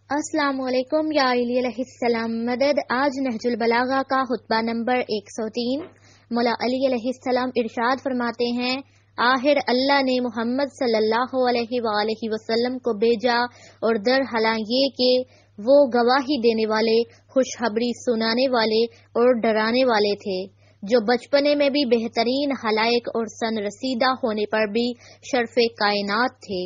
السلام علیکم یا علی علیہ السلام مدد۔ آج نہج البلاغہ کا خطبہ نمبر 103۔ مولا علی علیہ السلام ارشاد فرماتے ہیں، آخر اللہ نے محمد صلی اللہ علیہ وآلہ وسلم کو بھیجا اور در حالاں یہ کہ وہ گواہی دینے والے، خوشخبری سنانے والے اور ڈرانے والے تھے، جو بچپنے میں بھی بہترین خلائق اور سن رسیدہ ہونے پر بھی شرف کائنات تھے،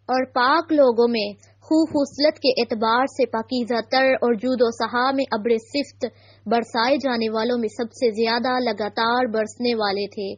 اور پاک لوگوں میں خصلت کے اعتبار سے پاکیزہ تر اور جود و سخا میں ابر صفت برسائے جانے والوں میں سب سے زیادہ لگاتار برسنے والے تھے۔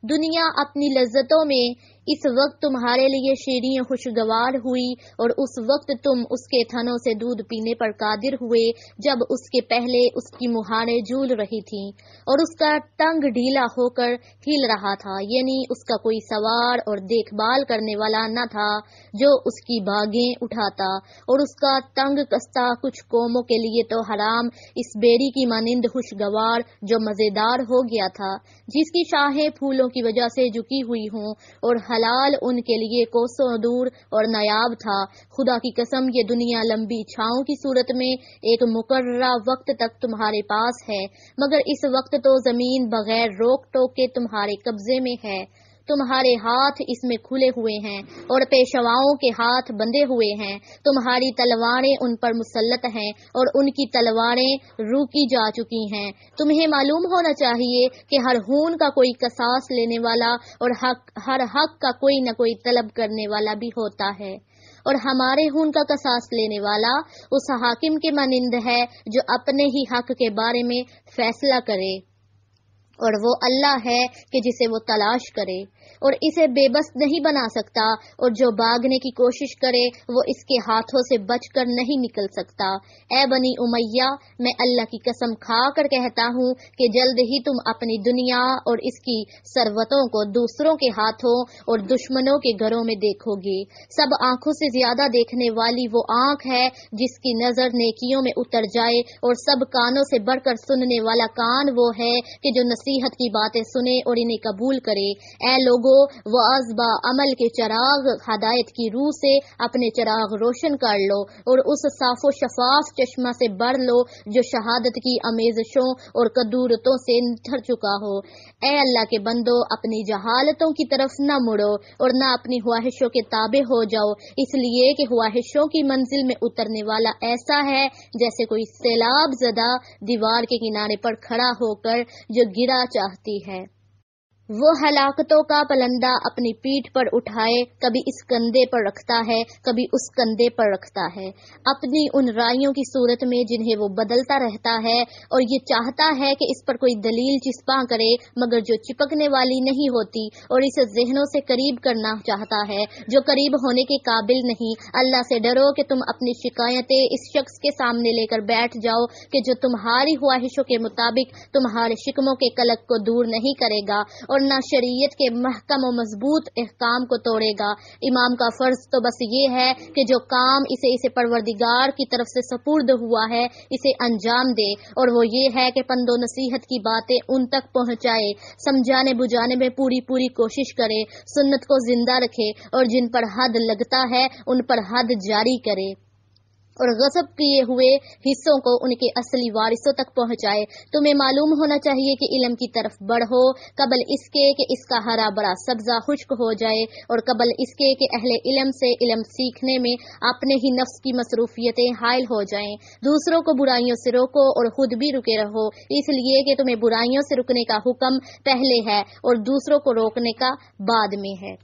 دنیا اپنی لذتوں میں اس وقت تمہارے لیے شیریں خوشگوار ہوئی، اور اس وقت تم اس کے تھنوں سے دودھ پینے پر قادر ہوئے جب اس کے پہلے اس کی مہاریں جھول رہی تھیں اور اس کا ٹنگ ڈھیلا ہو کر ہل رہا تھا، یعنی اس کا کوئی سوار اور دیکھ بھال کرنے والا نہ تھا جو اس کی باگیں اٹھاتا، اور اس کا تنگ کستہ کچھ قوموں کے لیے تو حرام اس بیری کی مانند خوشگوار جو مزیدار ہو گیا تھا، جس کی شاخیں پھولوں کی وجہ سے جھکی ہوئی ہوں، اور حلال ان کے لیے کوسوں دور اور نایاب تھا۔ خدا کی قسم یہ دنیا لمبی چھاؤں کی صورت میں ایک مقررہ وقت تک تمہارے پاس ہے، مگر اس وقت تو زمین بغیر روک ٹوک کے تمہارے قبضے میں ہے، تمہارے ہاتھ اس میں کھلے ہوئے ہیں اور پیشواؤں کے ہاتھ بندھے ہوئے ہیں، تمہاری تلواریں ان پر مسلط ہیں اور ان کی تلواریں روکی جا چکی ہیں۔ تمہیں معلوم ہونا چاہیے کہ ہر خون کا کوئی قصاص لینے والا اور ہر حق کا کوئی نہ کوئی طلب کرنے والا بھی ہوتا ہے، اور ہمارے خون کا قصاص لینے والا اس حاکم کے مانند ہے جو اپنے ہی حق کے بارے میں فیصلہ کرے، اور وہ اللہ ہے کہ جسے وہ تلاش کرے اور اسے بے بس نہیں بنا سکتا، اور جو بھاگنے کی کوشش کرے وہ اس کے ہاتھوں سے بچ کر نہیں نکل سکتا۔ اے بنی امیہ، میں اللہ کی قسم کھا کر کہتا ہوں کہ جلد ہی تم اپنی دنیا اور اس کی ثروتوں کو دوسروں کے ہاتھوں اور دشمنوں کے گھروں میں دیکھو گے۔ سب آنکھوں سے زیادہ دیکھنے والی وہ آنکھ ہے جس کی نظر نیکیوں میں اتر جائے، اور سب کانوں سے بڑھ کر سننے والا کان وہ ہے کہ جو نصیحت کی باتیں سنے اور انہیں قبول کرے۔ اے لوگو، وعظ با عمل کے چراغ ہدایت کی روح سے اپنے چراغ روشن کر لو، اور اس صاف و شفاف چشمہ سے بڑھ لو جو شہادت کی آمیزشوں اور قدورتوں سے نتھر چکا ہو۔ اے اللہ کے بندو، اپنی جہالتوں کی طرف نہ مڑو اور نہ اپنی خواہشوں کے تابع ہو جاؤ، اس لیے کہ خواہشوں کی منزل میں اترنے والا ایسا ہے جیسے کوئی سیلاب زدہ دیوار کے کنارے پر کھڑا ہو کر جو گرا چاہتی ہے۔ وہ ہلاکتوں کا پلندہ اپنی پیٹھ پر اٹھائے، کبھی اس کندھے پر رکھتا ہے، کبھی اس کندھے پر رکھتا ہے، اپنی ان رائیوں کی صورت میں جنہیں وہ بدلتا رہتا ہے، اور یہ چاہتا ہے کہ اس پر کوئی دلیل چسپاں کرے مگر جو چپکنے والی نہیں ہوتی، اور اسے ذہنوں سے قریب کرنا چاہتا ہے جو قریب ہونے کے قابل نہیں۔ اللہ سے ڈرو کہ تم اپنی شکایتیں اس شخص کے سامنے لے کر بیٹھ جاؤ کہ جو تمہاری خواہشوں کے مطابق تمہارے شکموں کے قلق کو دور نہیں کرے گا اور نہ شریعت کے محکم و مضبوط احکام کو توڑے گا۔ امام کا فرض تو بس یہ ہے کہ جو کام اسے پروردگار کی طرف سے سپرد ہوا ہے اسے انجام دے، اور وہ یہ ہے کہ پند و نصیحت کی باتیں ان تک پہنچائے، سمجھانے بجھانے میں پوری کوشش کرے، سنت کو زندہ رکھے، اور جن پر حد لگتا ہے ان پر حد جاری کرے، اور غصب کیے ہوئے حصوں کو ان کے اصلی وارثوں تک پہنچائے۔ تمہیں معلوم ہونا چاہیے کہ علم کی طرف بڑھو قبل اس کے کہ اس کا ہرا بھرا سبزہ خشک ہو جائے، اور قبل اس کے کہ اہل علم سے علم سیکھنے میں اپنے ہی نفس کی مصروفیتیں حائل ہو جائیں۔ دوسروں کو برائیوں سے روکو اور خود بھی رکے رہو، اس لیے کہ تمہیں برائیوں سے رکنے کا حکم پہلے ہے اور دوسروں کو روکنے کا بعد میں ہے۔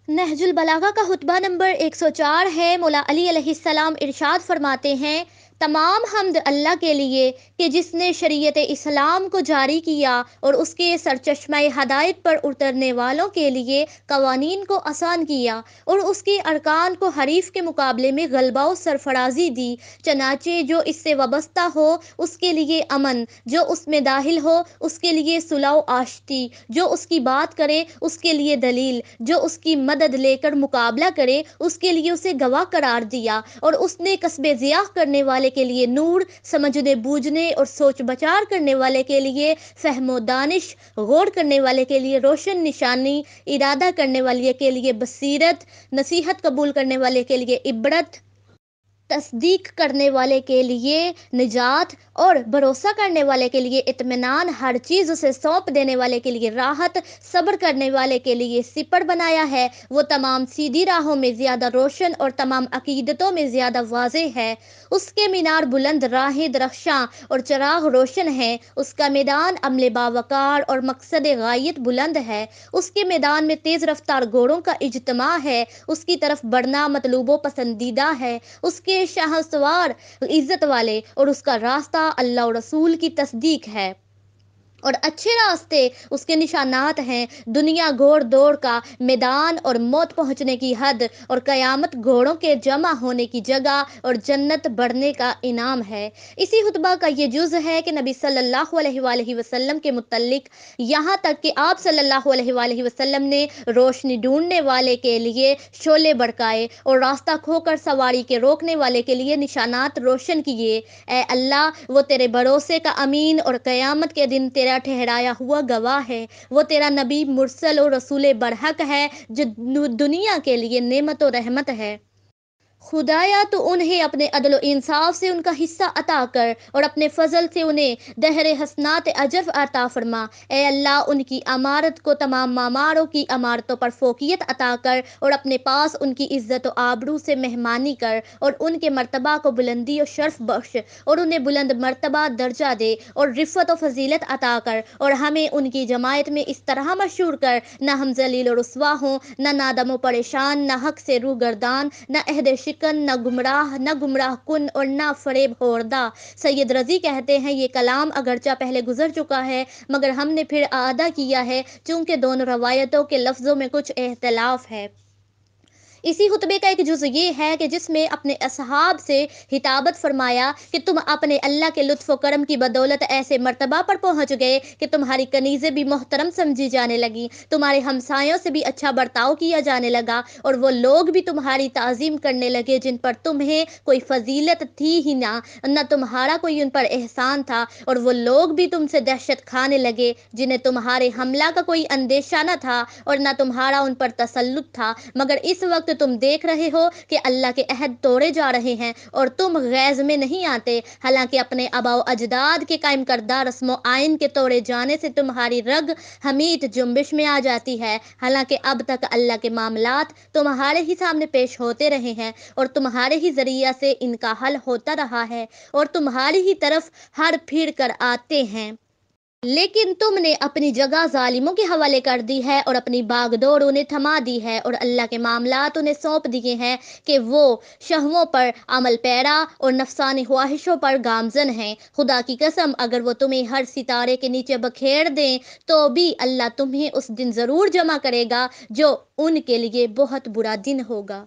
نہج البلاغہ کا خطبہ نمبر 104 ہے۔ مولا علی علیہ السلام ارشاد فرماتے ہیں، تمام حمد اللہ کے لیے کہ جس نے شریعت اسلام کو جاری کیا اور اس کے سرچشمہ ہدایت پر اترنے والوں کے لیے قوانین کو آسان کیا، اور اس کے ارکان کو حریف کے مقابلے میں غلبہ و سرفرازی دی، چنانچہ جو اس سے وابستہ ہو اس کے لیے امن، جو اس میں داخل ہو اس کے لیے صلح و آشتی، جو اس کی بات کرے اس کے لیے دلیل، جو اس کی مدد لے کر مقابلہ کرے اس کے لیے اسے گواہ قرار دیا، اور اس نے کسب ضیاء کرنے والے کے لیے نور، سمجھنے بوجھنے اور سوچ بچار کرنے والے کے لیے فہم و دانش، غور کرنے والے کے لیے روشن نشانی، ارادہ کرنے والے کے لیے بصیرت، نصیحت قبول کرنے والے کے لیے عبرت، تصدیق کرنے والے کے لیے نجات اور بھروسہ کرنے والے کے لیے اطمینان، ہر چیز اسے سونپ دینے والے کے لیے راحت، صبر کرنے والے کے لیے سپر بنایا ہے۔ وہ تمام سیدھی راہوں میں زیادہ روشن اور تمام عقیدتوں میں زیادہ واضح ہے۔ اس کے مینار بلند، راہیں درخشاں اور چراغ روشن ہیں۔ اس کا میدان عمل باوقار اور مقصد غایت بلند ہے۔ اس کے میدان میں تیز رفتار گھوڑوں کا اجتماع ہے۔ اس کی طرف بڑھنا مطلوب و پسندیدہ ہے۔ اس کے شاہ سوار عزت والے اور اس کا راستہ اللہ اور رسول کی تصدیق ہے اور اچھے راستے اس کے نشانات ہیں۔ دنیا گھوڑ دوڑ کا میدان اور موت پہنچنے کی حد اور قیامت گھوڑوں کے جمع ہونے کی جگہ اور جنت بڑھنے کا انعام ہے۔ اسی خطبہ کا یہ جز ہے کہ نبی صلی اللہ علیہ وآلہ وسلم کے متعلق، یہاں تک کہ آپ صلی اللہ علیہ وآلہ وسلم نے روشنی ڈھونڈنے والے کے لیے شعلے بھڑکائے اور راستہ کھو کر سواری کے روکنے والے کے لیے نشانات روشن کیے۔ اے اللہ، وہ تیرے بھروسے کا امین اور قیامت کے دن تیرا ٹھہرایا ہوا گواہ ہے۔ وہ تیرا نبی مرسل اور رسول برحق ہے جو دنیا کے لیے نعمت و رحمت ہے۔ خدایا تو انہیں اپنے عدل و انصاف سے ان کا حصہ عطا کر اور اپنے فضل سے انہیں دہر حسنات اجر عطا فرما۔ اے اللہ، ان کی عمارت کو تمام معماروں کی عمارتوں پر فوقیت عطا کر اور اپنے پاس ان کی عزت و آبرو سے مہمانی کر اور ان کے مرتبہ کو بلندی و شرف بخش اور انہیں بلند مرتبہ درجہ دے اور رفعت و فضیلت عطا کر اور ہمیں ان کی جماعت میں اس طرح مشہور کر، نہ ہم ذلیل و رسوا ہوں، نہ نادم و پریشان، نہ حق سے روگردان، نہ عہد شکن، نہ گمراہ کن اور نہ فریب خوردہ۔ سید رضی کہتے ہیں، یہ کلام اگرچہ پہلے گزر چکا ہے مگر ہم نے پھر اعادہ کیا ہے چونکہ دونوں روایتوں کے لفظوں میں کچھ اختلاف ہے۔ اسی خطبے کا ایک جز یہ ہے کہ جس میں اپنے اصحاب سے خطابت فرمایا کہ تم اپنے اللہ کے لطف و کرم کی بدولت ایسے مرتبہ پر پہنچ گئے کہ تمہاری کنیزیں بھی محترم سمجھی جانے لگیں، تمہارے ہمسایوں سے بھی اچھا برتاؤ کیا جانے لگا اور وہ لوگ بھی تمہاری تعظیم کرنے لگے جن پر تمہیں کوئی فضیلت تھی ہی نہ تمہارا کوئی ان پر احسان تھا، اور وہ لوگ بھی تم سے دہشت کھانے لگے جنہیں تمہارے حملہ کا کوئی اندیشہ نہ تھا اور نہ تمہارا ان پر تسلط تھا، مگر اس وقت تم دیکھ رہے ہو کہ اللہ کے عہد توڑے جا رہے ہیں اور تم غیظ میں نہیں آتے، حالانکہ اپنے آباء و اجداد کے قائم کردہ رسم و آئین کے توڑے جانے سے تمہاری رگ حمیت جنبش میں آ جاتی ہے، حالانکہ اب تک اللہ کے معاملات تمہارے ہی سامنے پیش ہوتے رہے ہیں اور تمہارے ہی ذریعہ سے ان کا حل ہوتا رہا ہے اور تمہاری ہی طرف ہر پھر کر آتے ہیں، لیکن تم نے اپنی جگہ ظالموں کے حوالے کر دی ہے اور اپنی باغ دوڑ انہیں تھما دی ہے اور اللہ کے معاملات انہیں سونپ دیے ہیں کہ وہ شہووں پر عمل پیرا اور نفسانی خواہشوں پر گامزن ہیں۔ خدا کی قسم، اگر وہ تمہیں ہر ستارے کے نیچے بکھیر دیں تو بھی اللہ تمہیں اس دن ضرور جمع کرے گا جو ان کے لیے بہت برا دن ہوگا۔